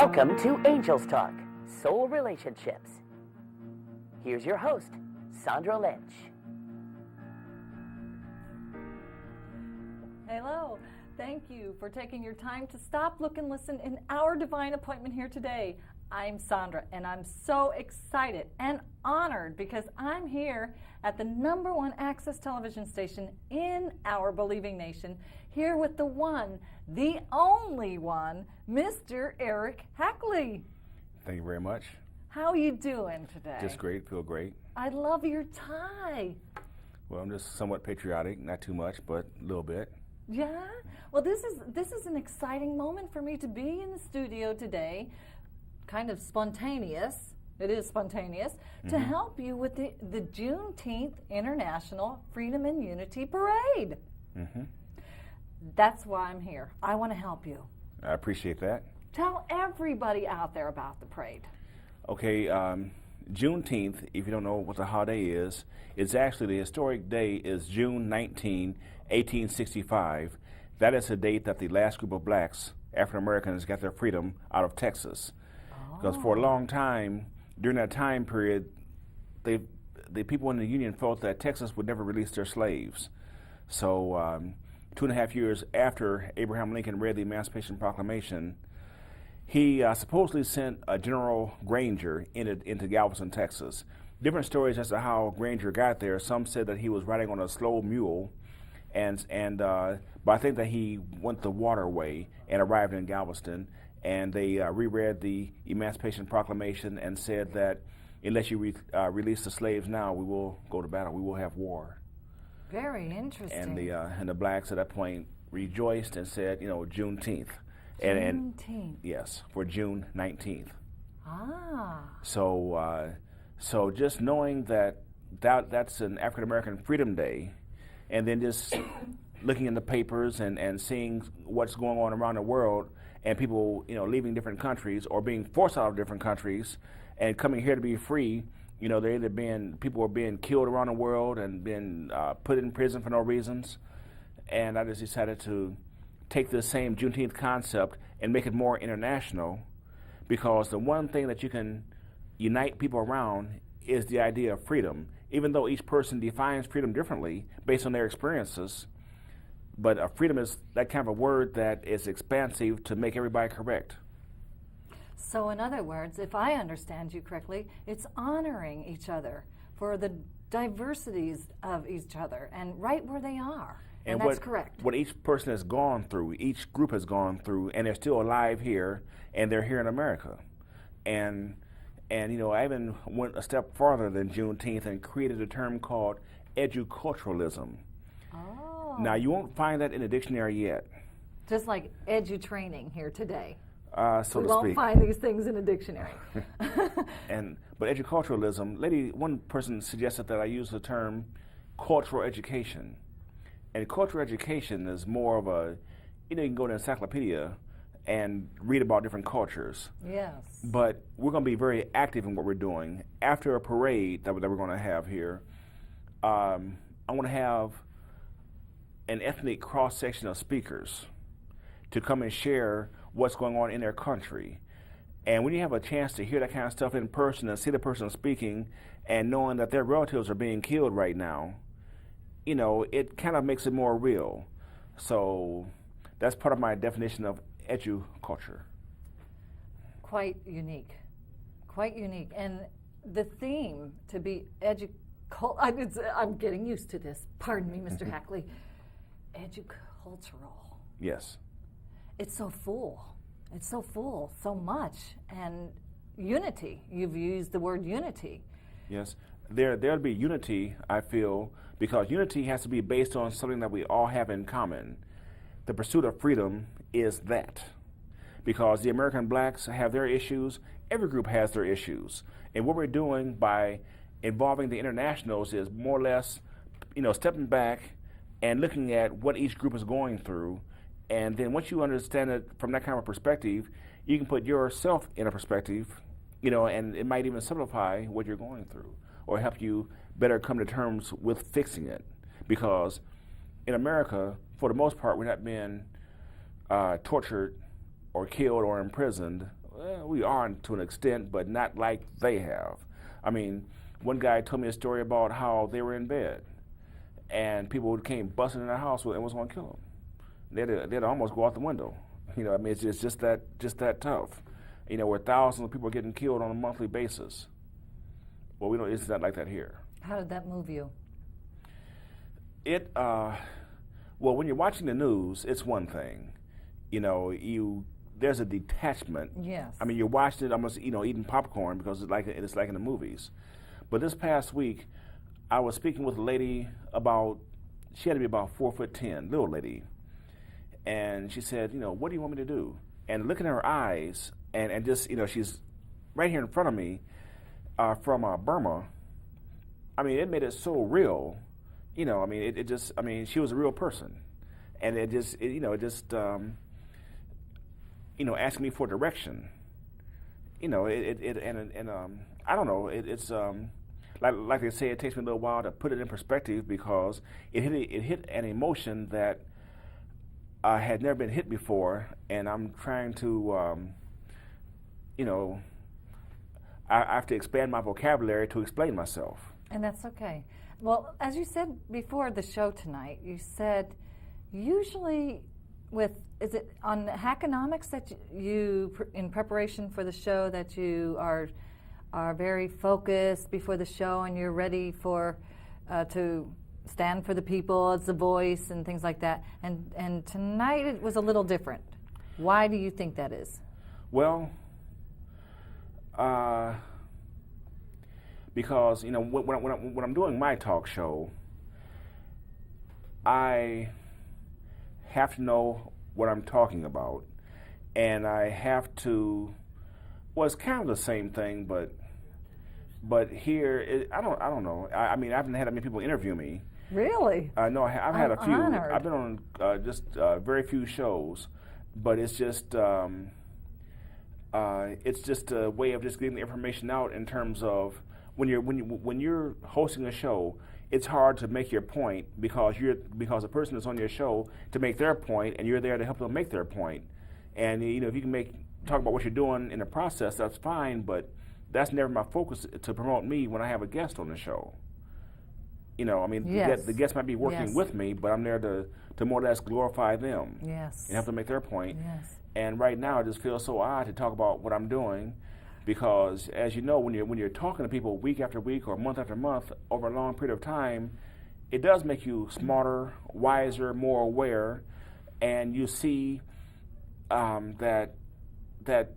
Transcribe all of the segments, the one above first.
Welcome to Angels Talk, Soul Relationships. Here's your host, Sandra Lynch. Hello. Thank you for taking your time to stop, look, and listen in our divine appointment here today. I'm Sandra, and I'm so excited and honored because I'm here at the #1 access television station in our believing nation, here with the one, the only one, Mr. Eric Hackley. Thank you very much. How are you doing today? Just great, feel great. I love your tie. Well, I'm just somewhat patriotic, not too much, but a little bit. Yeah? Well, this is an exciting moment for me to be in the studio today, kind of spontaneous. It is spontaneous, to help you with the Juneteenth International Freedom and Unity Parade. That's why I'm here. I want to help you. I appreciate that. Tell everybody out there about the parade. Okay, Juneteenth, if you don't know what the holiday is, it's actually the historic day is June 19, 1865. That is the date that the last group of blacks, African Americans, got their freedom out of Texas. Because for a long time, during that time period, the people in the Union felt that Texas would never release their slaves. So 2.5 years after Abraham Lincoln read the Emancipation Proclamation, he supposedly sent General Granger into Galveston, Texas. Different stories as to how Granger got there. Some said that he was riding on a slow mule, but I think that he went the waterway and arrived in Galveston. And they reread the Emancipation Proclamation and said that unless you release the slaves now, we will go to battle. We will have war. Very interesting. And the blacks at that point rejoiced and said, Juneteenth. Juneteenth. Yes, for June 19th. Ah. So just knowing that's an African American Freedom Day, and then just looking in the papers and seeing what's going on around the world, and people, leaving different countries or being forced out of different countries and coming here to be free, people are being killed around the world and being put in prison for no reasons. And I just decided to take this same Juneteenth concept and make it more international, because the one thing that you can unite people around is the idea of freedom, even though each person defines freedom differently based on their experiences. But freedom is that kind of a word that is expansive to make everybody correct. So in other words, if I understand you correctly, it's honoring each other for the diversities of each other and right where they are. And that's correct. What each person has gone through, each group has gone through, and they're still alive here, and they're here in America. And I even went a step farther than Juneteenth and created a term called educulturalism. Oh. Now, you won't find that in the dictionary yet. Just like edu-training here today. So to speak. We won't find these things in a dictionary. But educulturalism, one person suggested that I use the term cultural education. And cultural education is more of you can go to an encyclopedia and read about different cultures. Yes. But we're going to be very active in what we're doing. After a parade that we're going to have here, I want to have an ethnic cross-section of speakers to come and share what's going on in their country. And when you have a chance to hear that kind of stuff in person and see the person speaking and knowing that their relatives are being killed right now, it kind of makes it more real. So that's part of my definition of educulture. Quite unique. And the theme to be I'm getting used to this. Pardon me, Mr. Hackley. Educultural. Yes. It's so full, so much. And unity. You've used the word unity. Yes. There'll be unity, I feel, because unity has to be based on something that we all have in common. The pursuit of freedom is that. Because the American blacks have their issues, every group has their issues. And what we're doing by involving the internationals is more or less, stepping back and looking at what each group is going through. And then once you understand it from that kind of perspective, you can put yourself in a perspective, and it might even simplify what you're going through or help you better come to terms with fixing it. Because in America, for the most part, we're not being tortured or killed or imprisoned Well, we are to an extent, but not like they have. I mean, one guy told me a story about how they were in bed, and people came busting in their house and was going to kill them. They'd almost go out the window. You know, I mean, it's just that tough. You know, where thousands of people are getting killed on a monthly basis. Well, we don't. It's not like that here. How did that move you? Well, when you're watching the news, it's one thing. You know, there's a detachment. Yes. I mean, you're watching it almost, eating popcorn because it's like in the movies. But this past week, I was speaking with a lady she had to be about 4'10", little lady. And she said, what do you want me to do? And looking at her eyes, and just, she's right here in front of me from Burma. I mean, it made it so real. I mean, she was a real person. And it asking me for direction. I don't know, it's like they say, it takes me a little while to put it in perspective because it hit an emotion that had never been hit before, and I'm trying to, I have to expand my vocabulary to explain myself. And that's okay. Well, as you said before the show tonight, you said usually is it on Hackonomics that you, in preparation for the show, that you are very focused before the show and you're ready for to stand for the people as the voice and things like that. And tonight it was a little different. Why do you think that is? Well, because when I'm doing my talk show, I have to know what I'm talking about, and I have to. Well, it's kind of the same thing, but here I don't know. I mean, I haven't had that many people interview me. Really? No, I've had a few. Honored. I've been on just very few shows, but it's just a way of just getting the information out in terms of when you're hosting a show, it's hard to make your point because the person that's on your show to make their point, and you're there to help them make their point. And if you can talk about what you're doing in the process, that's fine. But that's never my focus to promote me when I have a guest on the show. I mean, yes. the guest might be working yes. with me, but I'm there to more or less glorify them. Yes. And help them make their point. Yes. And right now, it just feels so odd to talk about what I'm doing. Because, as you know, when you're talking to people week after week or month after month over a long period of time, it does make you smarter, wiser, more aware, and you see that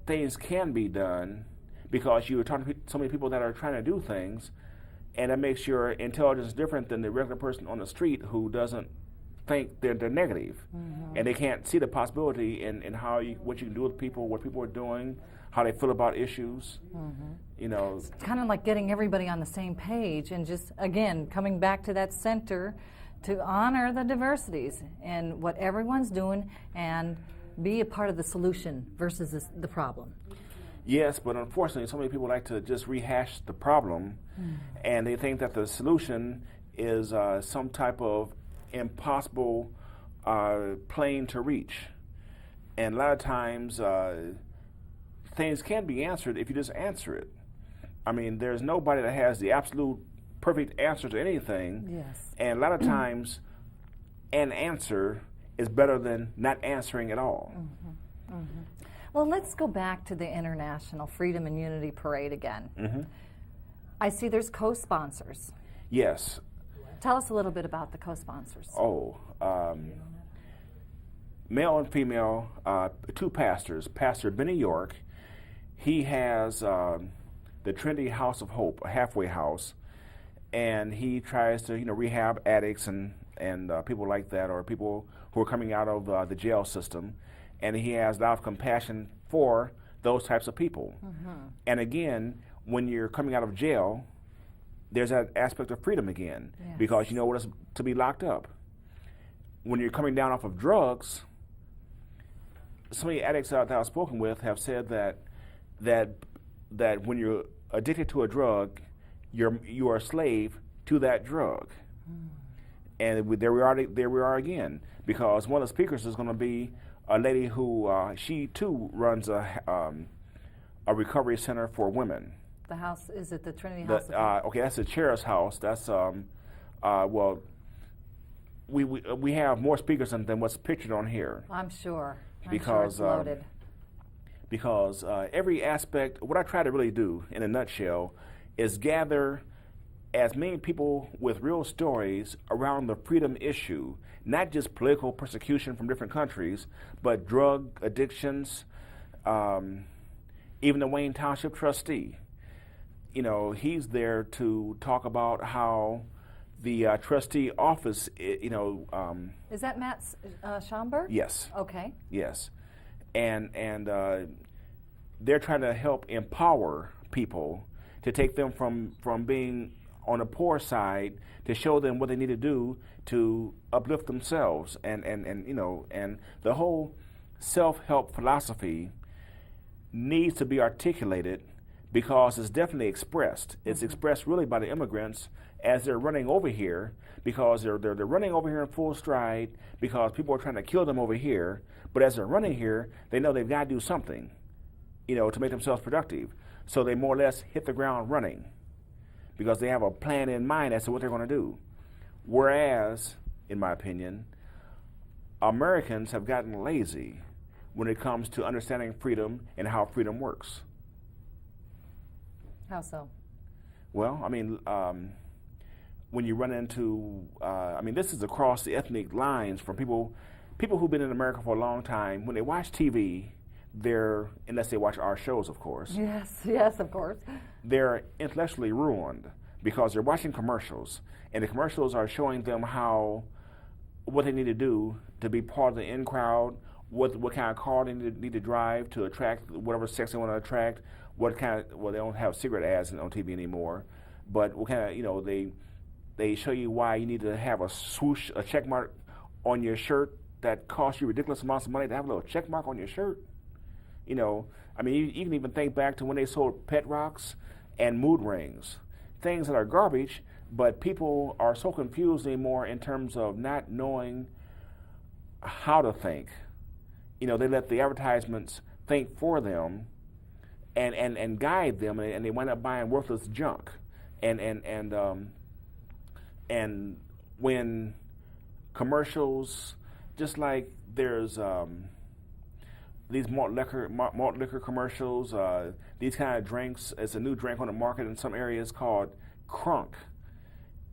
things can be done because you're talking to so many people that are trying to do things, and that makes your intelligence different than the regular person on the street who doesn't think they're negative, mm-hmm. and they can't see the possibility in what you can do with people, what people are doing, how they feel about issues. Mm-hmm. It's kind of like getting everybody on the same page and just, again, coming back to that center to honor the diversities and what everyone's doing and be a part of the solution versus the problem. Yes, but unfortunately, so many people like to just rehash the problem, and they think that the solution is some type of impossible plane to reach. And a lot of times, things can be answered if you just answer it. I mean, there's nobody that has the absolute perfect answer to anything. Yes. And a lot of times, an answer is better than not answering at all. Mm-hmm. Mm-hmm. Well, let's go back to the International Freedom and Unity Parade again. Mm-hmm. I see there's co-sponsors. Yes. Tell us a little bit about the co-sponsors. Male and female, two pastors. Pastor Benny York, he has the Trinity House of Hope, a halfway house, and he tries to rehab addicts and people like that, or people who are coming out of the jail system, and he has a lot of compassion for those types of people. Mm-hmm. And again, when you're coming out of jail, there's that aspect of freedom again, yes. because you know what it's to be locked up. When you're coming down off of drugs, so many addicts that I've spoken with have said that when you're addicted to a drug, you are a slave to that drug. And there we are again, because one of the speakers is going to be a lady who she too runs a a recovery center for women. The house, is it the Trinity House? Okay, that's the chair's house. That's, well, we have more speakers than what's pictured on here. I'm sure. Because, it's loaded. Because every aspect, what I try to really do in a nutshell is gather as many people with real stories around the freedom issue, not just political persecution from different countries, but drug addictions, even the Wayne Township trustee. You know, he's there to talk about how the trustee office, you know... is that Matt Schomburg? Yes. Okay. Yes. And they're trying to help empower people to take them from being on the poor side, to show them what they need to do to uplift themselves. And you know, and the whole self-help philosophy needs to be articulated, because it's definitely expressed. It's expressed really by the immigrants as they're running over here, because they're running over here in full stride because people are trying to kill them over here. But as they're running here, they know they've got to do something, you know, to make themselves productive. So they more or less hit the ground running because they have a plan in mind as to what they're going to do. Whereas, in my opinion, Americans have gotten lazy when it comes to understanding freedom and how freedom works. How so? Well, I mean, when you run into, I mean, this is across the ethnic lines from people who've been in America for a long time. When they watch TV, unless they watch our shows, of course. Yes, of course. They're intellectually ruined because they're watching commercials, and the commercials are showing them what they need to do to be part of the in crowd, what kind of car they need to drive to attract whatever sex they want to attract, what kind of, well, they don't have cigarette ads on TV anymore, but what kind of, you know, they show you why you need to have a swoosh, a check mark on your shirt that costs you ridiculous amounts of money to have a little check mark on your shirt. You know, I mean, you can even think back to when they sold pet rocks and mood rings, things that are garbage, but people are so confused anymore in terms of not knowing how to think. You know, they let the advertisements think for them and guide them, and they wind up buying worthless junk. And when commercials, just like there's these malt liquor commercials, these kind of drinks, it's a new drink on the market in some areas called Crunk.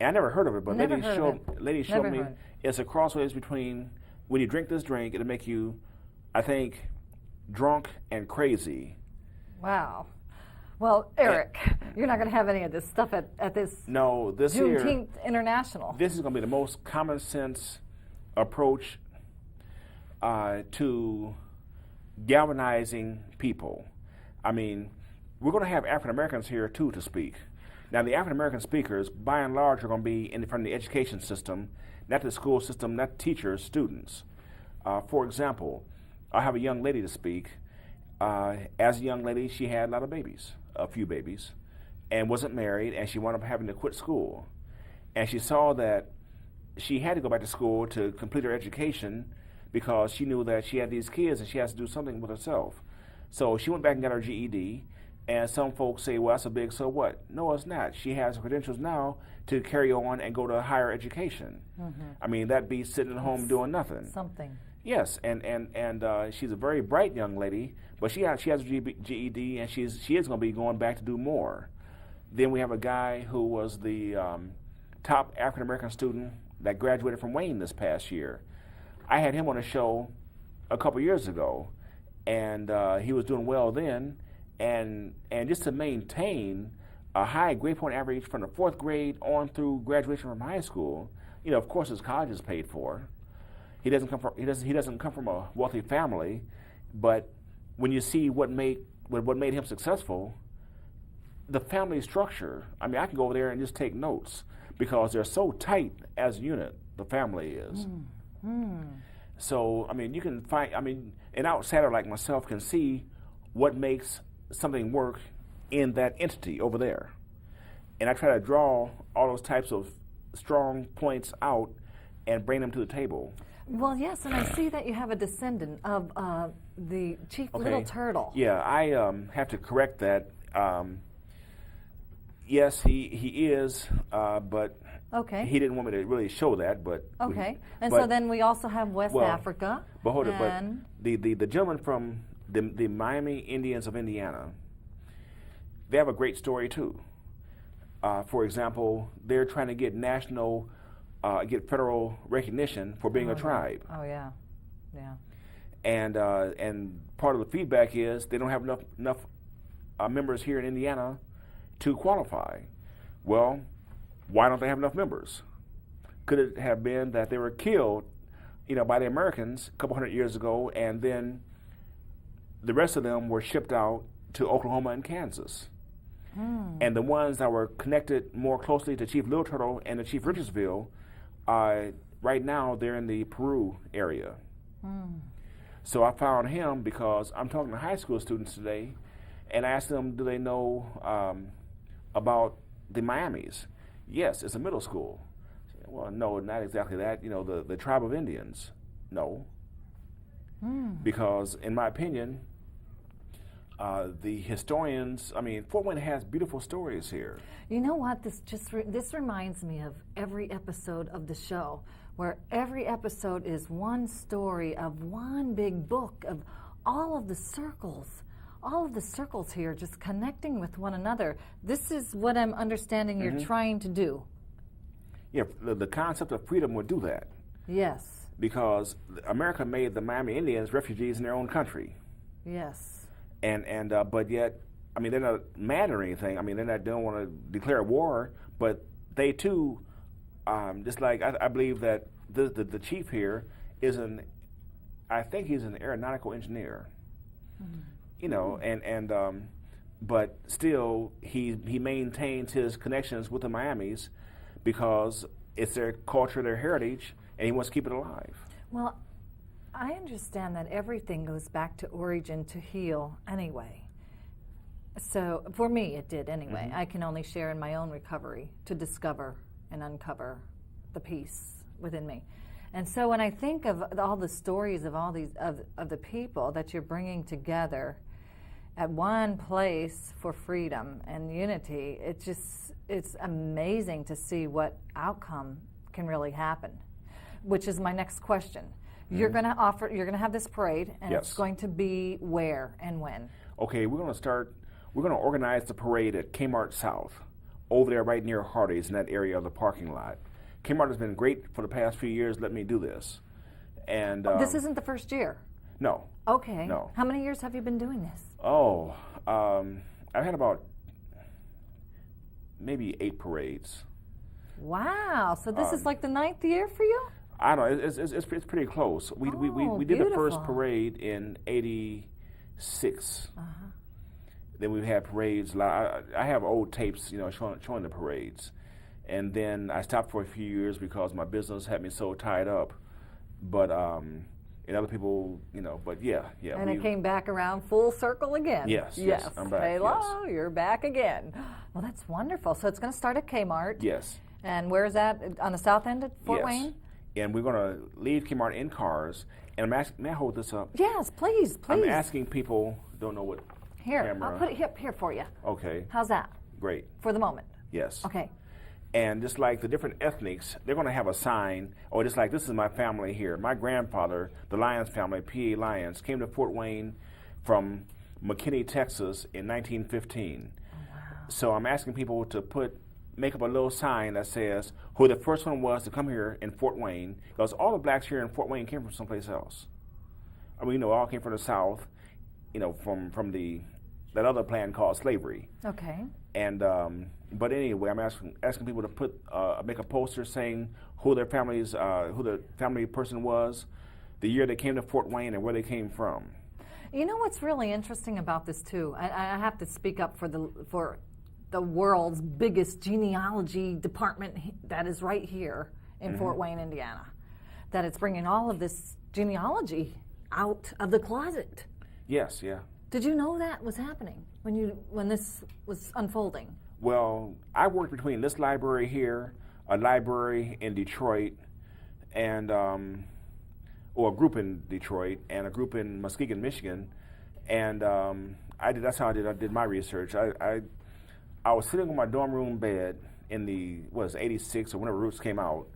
And I never heard of it, but lady showed me it's a crossways between, when you drink this drink, it'll make you, I think, drunk and crazy. Wow. Well, Eric, you're not going to have any of this stuff at this Juneteenth International. This is going to be the most common sense approach to galvanizing people. I mean, we're going to have African Americans here too to speak. Now, the African American speakers, by and large, are going to be from the education system, not the school system, not teachers, students. For example, I have a young lady to speak. As a young lady, she had a few babies, and wasn't married, and she wound up having to quit school. And she saw that she had to go back to school to complete her education because she knew that she had these kids and she has to do something with herself. So she went back and got her GED, and some folks say, well, that's a big so what? No, it's not. She has her credentials now to carry on and go to higher education. Mm-hmm. I mean, that beats sitting at home doing nothing. Something. Yes, and she's a very bright young lady, but she has a GED, and she is going to be going back to do more. Then we have a guy who was the top African-American student that graduated from Wayne this past year. I had him on a show a couple years ago, and he was doing well then, and just to maintain a high grade point average from the 4th grade on through graduation from high school, you know, of course his college is paid for. He doesn't come from a wealthy family, but when you see what made him successful, the family structure. I mean, I can go over there and just take notes because they're so tight as a unit. The family is. So I mean, you can find. I mean, an outsider like myself can see what makes something work in that entity over there, and I try to draw all those types of strong points out and bring them to the table. Well, yes, and I see that you have a descendant of the Chief Okay. Little Turtle. Yeah, I have to correct that. Yes, he is, but Okay. he didn't want me to really show that. But Okay. And but- so then we also have West well, Africa. But hold it. and But the gentleman from the Miami Indians of Indiana, they have a great story too. For example, they're trying to get get federal recognition for being a tribe. Oh, yeah. Yeah. And part of the feedback is they don't have enough members here in Indiana to qualify. Well, why don't they have enough members? Could it have been that they were killed, by the Americans a couple hundred years ago, and then the rest of them were shipped out to Oklahoma and Kansas? And the ones that were connected more closely to Chief Little Turtle and to Chief Richardsville, right now they're in the Peru area. So I found him because I'm talking to high school students today, and I asked them, do they know about the Miamis? Yes, it's a middle school. Well, no, not exactly that. The tribe of Indians. No. Because, in my opinion, the historians, Fort Wayne has beautiful stories here. You know what? This reminds me of every episode of the show, where every episode is one story of one big book of all of the circles here just connecting with one another. This is what I'm understanding you're trying to do. Yeah, the concept of freedom would do that. Yes. Because America made the Miami Indians refugees in their own country. Yes. But yet, they're not mad or anything. They don't want to declare war, but they too, just like I believe that the chief here I think he's an aeronautical engineer. But still he maintains his connections with the Miamis because it's their culture, their heritage, and he wants to keep it alive. Well, I understand that everything goes back to origin to heal anyway. So for me, it did anyway. I can only share in my own recovery to discover and uncover the peace within me. And so when I think of all the stories of all these of the people that you're bringing together at one place for freedom and unity, it's amazing to see what outcome can really happen, which is my next question. You're going to have this parade, and Yes. it's going to be where and when? Okay, we're going to organize the parade at Kmart South, over there right near Hardee's in that area of the parking lot. Kmart has been great for the past few years. Let me do this. And This isn't the first year? No. Okay. No. How many years have you been doing this? Oh, I've had about maybe 8 parades. Wow. So this is like the 9th year for you? I don't know. It's pretty close. We did the first beautiful. parade in '86. Then we've had parades. I have old tapes, showing the parades. And then I stopped for a few years because my business had me so tied up. But and other people, But yeah. And it came back around full circle again. Yes, I'm back. Hello, you're back again. Well, that's wonderful. So it's going to start at Kmart. Yes. And where is that? On the south end of Fort Yes. Wayne? And we're going to leave Kmart in cars. And I'm asking, may I hold this up? Yes, please. I'm asking people, don't know what Here, camera. I'll put it here for you. Okay, How's that great. for the moment? Yes. Okay. And just like the different ethnics, they're going to have a sign, or just like, this is my family here. My grandfather, the Lyons family, P.A. Lyons, came to Fort Wayne from McKinney, Texas in 1915. Oh, wow. So I'm asking people to make up a little sign that says who the first one was to come here in Fort Wayne, because all the blacks here in Fort Wayne came from someplace else. All came from the South, from that other plan called slavery. Okay. And but anyway, I'm asking people to make a poster saying who the family person was, the year they came to Fort Wayne, and where they came from. You know what's really interesting about this too? I have to speak up for the world's biggest genealogy department that is right here in Fort Wayne, Indiana. That it's bringing all of this genealogy out of the closet. Yes, yeah. Did you know that was happening when this was unfolding? Well, I worked between this library here, a library in Detroit, and or a group in Detroit and a group in Muskegon, Michigan, and that's how I did my research. I was sitting on my dorm room bed in the 86 or whenever Roots came out,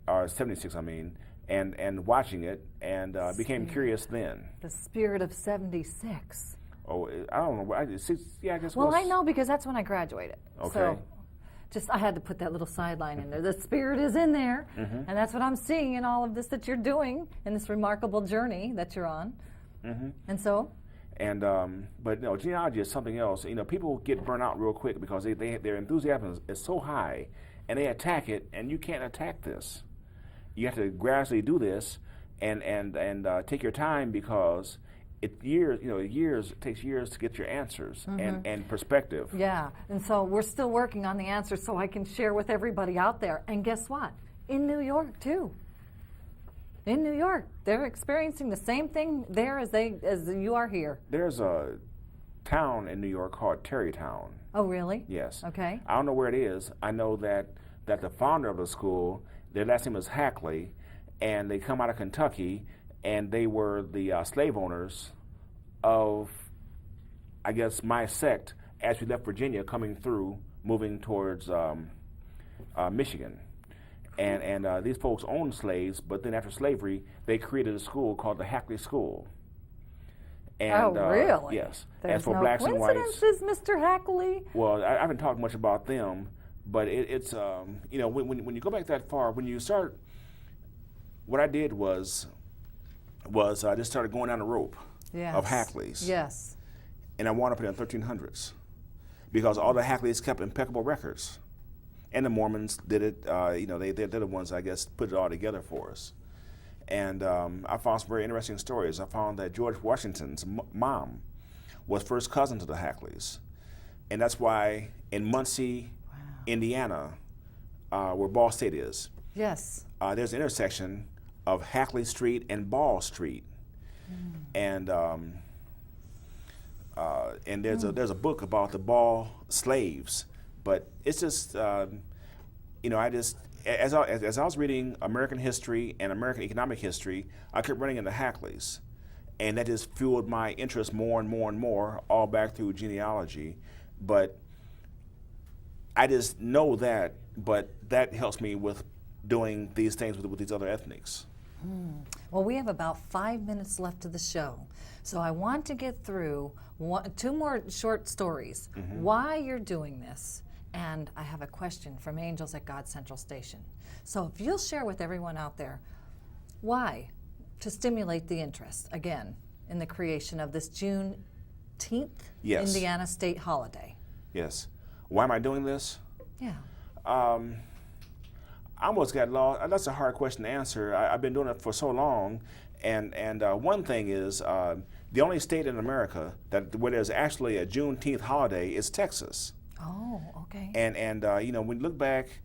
or 76 I mean, and watching it, and became curious then. The spirit of 76. Oh, I don't know. I guess. Well, I know because that's when I graduated. Okay. So I had to put that little sideline in there. The spirit is in there, Mm-hmm. and that's what I'm seeing in all of this that you're doing in this remarkable journey that you're on. Mm-hmm. And so? And but no, genealogy is something else. People get burnt out real quick because their enthusiasm is so high, and they attack it, and you can't attack this. You have to gradually do this, and take your time because it takes years to get your answers and perspective. Yeah, and so we're still working on the answers so I can share with everybody out there. And guess what? In New York too. In New York, they're experiencing the same thing there as you are here. There's a town in New York called Tarrytown. Oh, really? Yes. Okay. I don't know where it is. I know that the founder of the school, their last name was Hackley, and they come out of Kentucky, and they were the slave owners of, I guess, my sect as we left Virginia, coming through, moving towards Michigan. And these folks owned slaves, but then after slavery, they created a school called the Hackley School. And, really? Yes. There's and for no blacks and whites. coincidences, Mr. Hackley. Well, I haven't talked much about them, but it's when you go back that far, when you start, what I did was I just started going down the rope of Hackleys. Yes. And I wound up in the 1300s because all the Hackleys kept impeccable records. And the Mormons did it, they're the ones, I guess, put it all together for us. And I found some very interesting stories. I found that George Washington's mom was first cousin to the Hackleys. And that's why in Muncie, Indiana, where Ball State is, yes, there's an intersection of Hackley Street and Ball Street. And there's a book about the Ball slaves. But it's just, as I was reading American history and American economic history, I kept running into Hackleys. And that just fueled my interest more and more and more, all back through genealogy. But I just know that, but that helps me with doing these things with these other ethnics. Well, we have about 5 minutes left of the show. So I want to get through two more short stories, why you're doing this. And I have a question from Angels at God Central Station. So if you'll share with everyone out there, why? To stimulate the interest, again, in the creation of this JuneTeenth Indiana state holiday. Yes. Why am I doing this? Yeah. I almost got lost. That's a hard question to answer. I've been doing it for so long. And one thing is, the only state in America where there's actually a JuneTeenth holiday is Texas. Oh, okay. And when you look back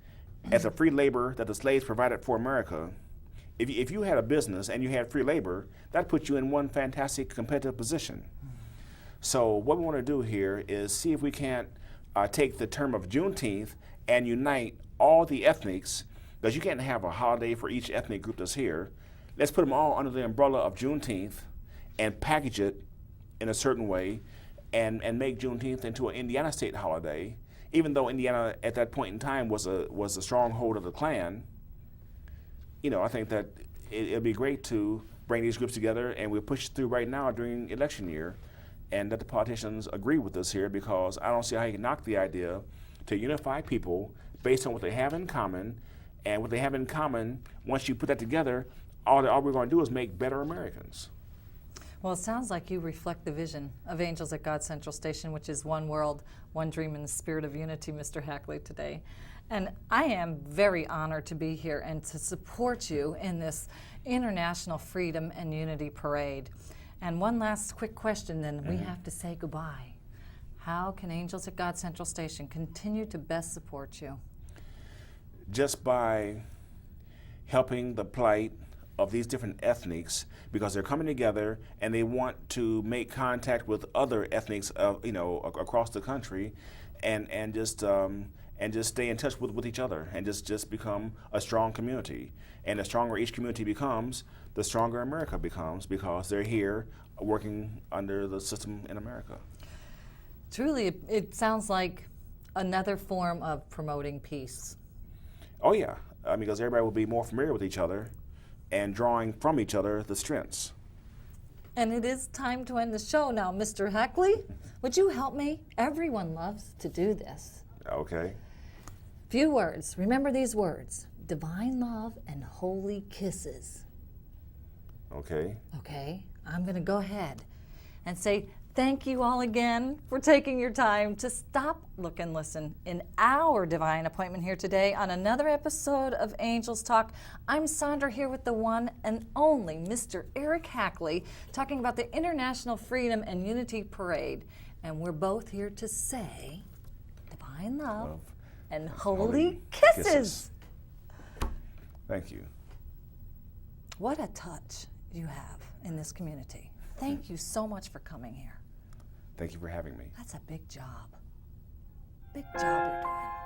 at the free labor that the slaves provided for America, if you had a business and you had free labor, that puts you in one fantastic competitive position. So what we want to do here is see if we can't take the term of JuneTeenth and unite all the ethnics, because you can't have a holiday for each ethnic group that's here. Let's put them all under the umbrella of JuneTeenth and package it in a certain way and make JuneTeenth into an Indiana state holiday, even though Indiana at that point in time was a stronghold of the Klan. I think that it'd be great to bring these groups together, and we'll push through right now during election year, and that the politicians agree with us here, because I don't see how you can knock the idea to unify people based on what they have in common, and what they have in common, once you put that together, all we're going to do is make better Americans. Well, it sounds like you reflect the vision of Angels at God Central Station, which is one world, one dream in the spirit of unity, Mr. Hackley, today. And I am very honored to be here and to support you in this International Freedom and Unity Parade. And one last quick question, then we have to say goodbye. How can Angels at God Central Station continue to best support you? Just by helping the plight of these different ethnics, because they're coming together and they want to make contact with other ethnics across the country, and and just stay in touch with each other and just become a strong community. And the stronger each community becomes, the stronger America becomes, because they're here working under the system in America. Truly, it sounds like another form of promoting peace. Oh yeah, because everybody will be more familiar with each other and drawing from each other the strengths. And it is time to end the show now. Mr. Hackley, would you help me? Everyone loves to do this. Okay. Few words. Remember these words: divine love and holy kisses. Okay. Okay, I'm going to go ahead and say thank you all again for taking your time to stop, look, and listen in our divine appointment here today on another episode of Angels Talk. I'm Sandra here with the one and only Mr. Eric Hackley, talking about the International Freedom and Unity Parade. And we're both here to say divine love and holy kisses. Thank you. What a touch you have in this community. Thank you so much for coming here. Thank you for having me. That's a big job. Big job you're doing.